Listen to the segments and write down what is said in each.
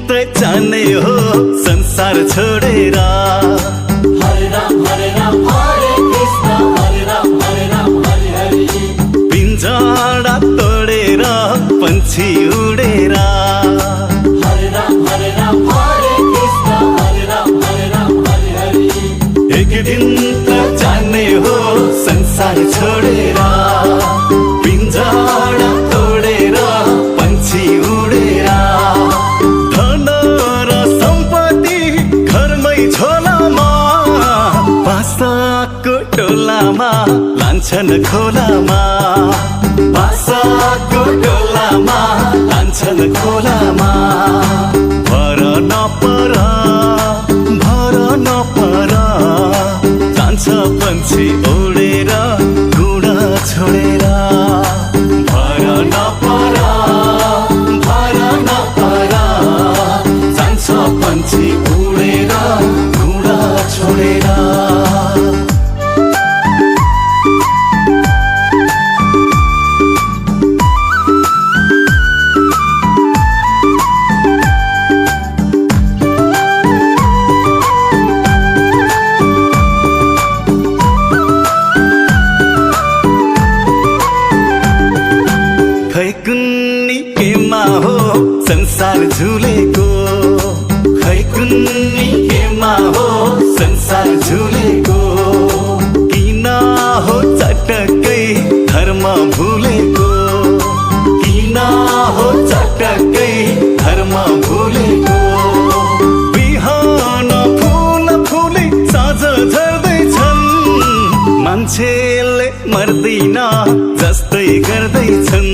त जाने हो संसार छोडेर हरे राम हरे कृष्ण हरे राम हरे हरे पिंजरा तोडेर पंछी उडेर हरे राम हरे कृष्ण हरे राम हरे हरे एक दिन त जाने हो संसार छोडेर पिंजरा तोडेर पंछी उडेर धन र सम्पत्ति घरमै झोलामा बासाको टोलामा लान्छन् खोलामा बासाको टोलामा लान्छन् खोलामा भर नपर जान्छ पंछी उडेर गुडा छोडेर भर नपर जान्छ पंछी उडेर गुडा छोडेर खै कुन्नी केमा हो संसार झुलेको खै कुन्नी केमा हो संसार झुलेको किन हो चटकै धर्म भुलेको किन हो चटकै धर्म भुलेको बिहान फुल फुले साँझ झर्दैछन् मान्छेले मर्दैन जस्तै गर्दैछन्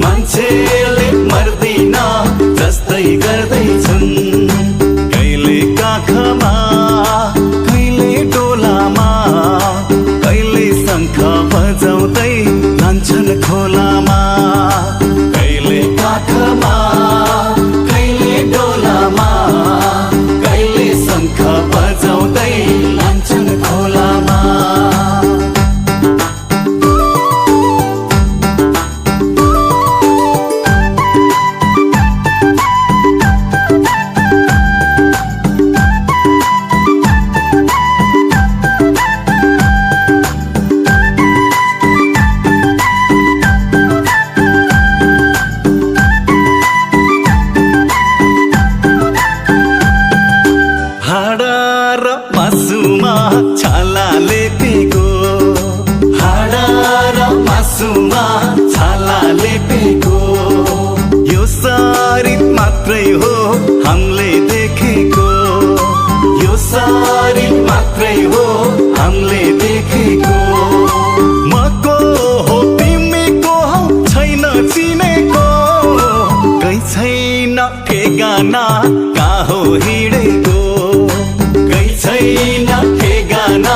मान्छेले मर्दैन जस्तै गर्दैछन् कहिले काखमा कहिले डोलामा कहिले शङ्ख बजाउँदै लान्छन् खोलामा कहिले काखमा कहिले डोलामा कहिले शङ्ख बजाउँदै लान्छन् खोलामा हाडा र मासुमा छाला लेपेको हाडा र मासुमा छाला लेपेको यो शरीर मात्रै हो हामीले देखेको यो शरीर मात्रै हो हामीले देखेको मको हो तिमीको हौ छैन चिनेको गई छैन ठेगाना कहाँ हो हिँडेको गई छैन ठेगाना